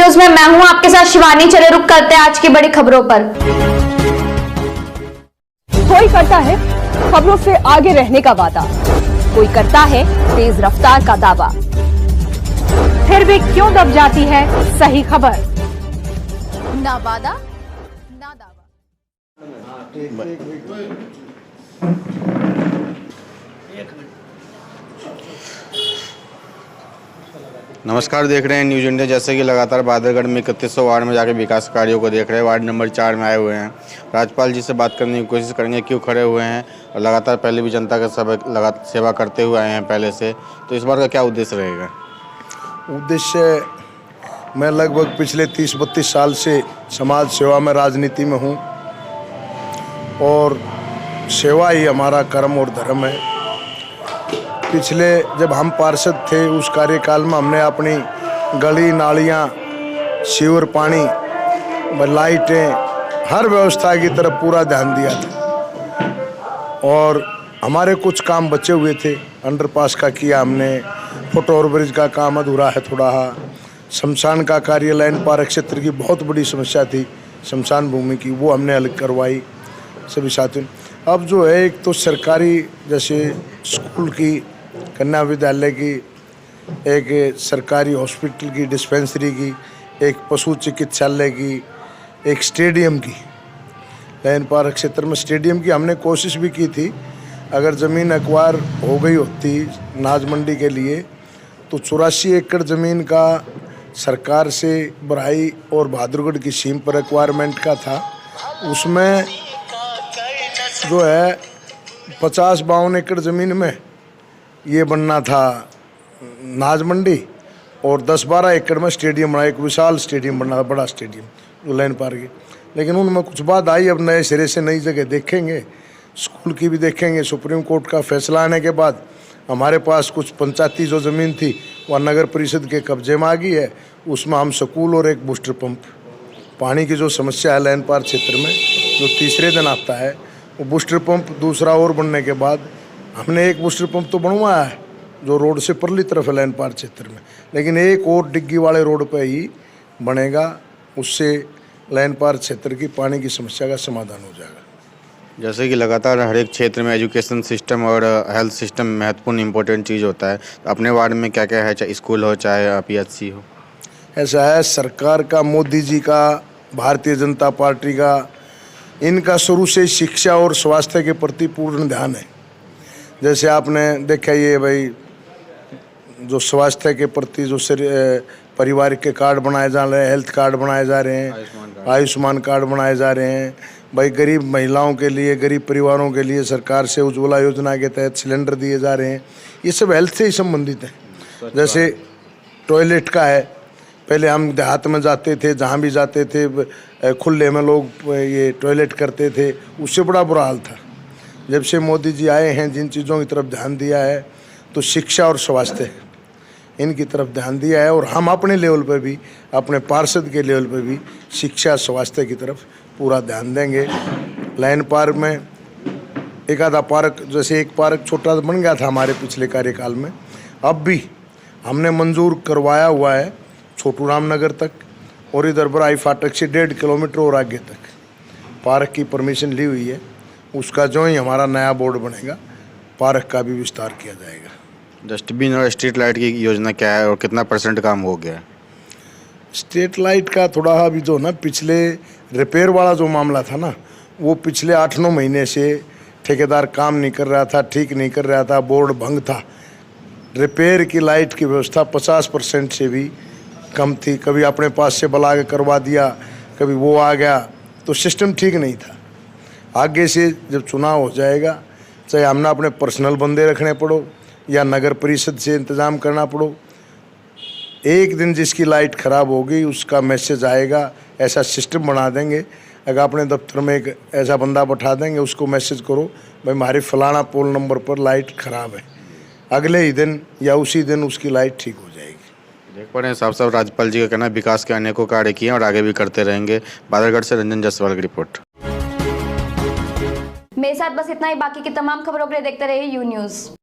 News में मैं हूं आपके साथ शिवानी। चले रुक करते हैं आज की बड़ी खबरों पर। कोई करता है खबरों से आगे रहने का वादा, कोई करता है तेज रफ्तार का दावा, फिर भी क्यों दब जाती है सही खबर? ना वादा ना दावा। नमस्कार, देख रहे हैं न्यूज इंडिया। जैसे कि लगातार बादरगढ़ में 3100 वार्ड में जाकर विकास कार्यों को देख रहे हैं। वार्ड नंबर 4 में आए हुए हैं। राज्यपाल जी से बात करने की कोशिश करेंगे, क्यों खड़े हुए हैं और लगातार पहले भी जनता का सेवा करते हुए आए हैं पहले से, तो इस बार का क्या उद्देश्य रहेगा? उद्देश्य, मैं लगभग पिछले 30-32 साल से समाज सेवा में, राजनीति में हूँ और सेवा ही हमारा कर्म और धर्म है। पिछले जब हम पार्षद थे उस कार्यकाल में हमने अपनी गली नालियाँ, सीवर, पानी, लाइटें, हर व्यवस्था की तरफ पूरा ध्यान दिया था और हमारे कुछ काम बचे हुए थे। अंडरपास का किया हमने, फुट ओवरब्रिज का काम अधूरा है थोड़ा, शमशान का कार्य, लाइन पार्क क्षेत्र की बहुत बड़ी समस्या थी शमशान भूमि की, वो हमने हल करवाई सभी साथियों। अब जो है, एक तो सरकारी जैसे स्कूल की, कन्या विद्यालय की, एक सरकारी हॉस्पिटल की, डिस्पेंसरी की, एक पशु चिकित्सालय की, एक स्टेडियम की, लाइन पार्क क्षेत्र में स्टेडियम की हमने कोशिश भी की थी। अगर ज़मीन एक्वायर हो गई होती नाज मंडी के लिए तो 84 एकड़ ज़मीन का सरकार से बराई और बहादुरगढ़ की सीम पर एक्वायरमेंट का था। उसमें जो है 50-52 एकड़ ज़मीन में ये बनना था नाज मंडी और 10-12 एकड़ में स्टेडियम बना, एक विशाल स्टेडियम बनना था, बड़ा स्टेडियम जो लाइन पार्क की। लेकिन उनमें कुछ बात आई, अब नए सिरे से नई जगह देखेंगे, स्कूल की भी देखेंगे। सुप्रीम कोर्ट का फैसला आने के बाद हमारे पास कुछ पंचायती जो ज़मीन थी वह नगर परिषद के कब्जे में आ गई है। उसमें हम स्कूल और एक बूस्टर पंप, पानी की जो समस्या है लाइन पार्क क्षेत्र में जो तीसरे दिन आता है, वो बूस्टर पंप दूसरा और बनने के बाद हमने एक बूस्टर पंप तो बनवाया है जो रोड से परली तरफ है लाइन पार्क क्षेत्र में, लेकिन एक और डिग्गी वाले रोड पे ही बनेगा। उससे लाइन पार्क क्षेत्र की पानी की समस्या का समाधान हो जाएगा। जैसे कि लगातार हर एक क्षेत्र में एजुकेशन सिस्टम और हेल्थ सिस्टम महत्वपूर्ण इंपॉर्टेंट चीज़ होता है, तो अपने वार्ड में क्या क्या है, चाहे स्कूल हो चाहे PHC हो? ऐसा है, सरकार का, मोदी जी का, भारतीय जनता पार्टी का, इनका शुरू से शिक्षा और स्वास्थ्य के प्रति पूर्ण ध्यान है। जैसे आपने देखा ये भाई जो स्वास्थ्य के प्रति जो परिवार के कार्ड बनाए जा रहे हैं, हेल्थ कार्ड बनाए जा रहे हैं, आयुष्मान कार्ड बनाए जा रहे हैं भाई, गरीब महिलाओं के लिए, गरीब परिवारों के लिए सरकार से उज्ज्वला योजना के तहत सिलेंडर दिए जा रहे हैं। ये सब हेल्थ से ही संबंधित है। जैसे टॉयलेट का है, पहले हम देहात में जाते थे, जहाँ भी जाते थे खुले में लोग ये टॉयलेट करते थे, उससे बड़ा बुरा हाल था। जब से मोदी जी आए हैं, जिन चीज़ों की तरफ ध्यान दिया है, तो शिक्षा और स्वास्थ्य इनकी तरफ ध्यान दिया है और हम अपने लेवल पर भी, अपने पार्षद के लेवल पर भी शिक्षा स्वास्थ्य की तरफ पूरा ध्यान देंगे। लाइन पार्क में एक आधा पार्क, जैसे एक पार्क छोटा बन गया था हमारे पिछले कार्यकाल में, अब भी हमने मंजूर करवाया हुआ है छोटू राम नगर तक और इधर बराई फाटक से 1.5 किलोमीटर और आगे तक पार्क की परमिशन ली हुई है। उसका जो ही हमारा नया बोर्ड बनेगा, पार्क का भी विस्तार किया जाएगा। डस्टबिन और स्ट्रीट लाइट की योजना क्या है और कितना % काम हो गया? स्ट्रीट लाइट का थोड़ा अभी जो ना, पिछले रिपेयर वाला जो मामला था ना, वो पिछले 8-9 महीने से ठेकेदार काम नहीं कर रहा था, ठीक नहीं कर रहा था, बोर्ड भंग था। रिपेयर की लाइट की व्यवस्था 50% से भी कम थी। कभी अपने पास से बुला के करवा दिया, कभी वो आ गया, तो सिस्टम ठीक नहीं था। आगे से जब चुनाव हो जाएगा, चाहे हमने अपने पर्सनल बंदे रखने पड़ो या नगर परिषद से इंतज़ाम करना पड़ो, एक दिन जिसकी लाइट ख़राब होगी उसका मैसेज आएगा, ऐसा सिस्टम बना देंगे। अगर अपने दफ्तर में एक ऐसा बंदा बैठा देंगे, उसको मैसेज करो भाई हमारी फलाना पोल नंबर पर लाइट ख़राब है, अगले ही दिन या उसी दिन उसकी लाइट ठीक हो जाएगी। देख पा रहे हैं साफ साफ राज्यपाल जी का कहना है विकास के अनेकों कार्य किए और आगे भी करते रहेंगे। बादरगढ़ से रंजन जायसवाल की रिपोर्ट। मेरे साथ बस इतना ही। बाकी की तमाम खबरों के लिए देखते रहिए यू न्यूज़।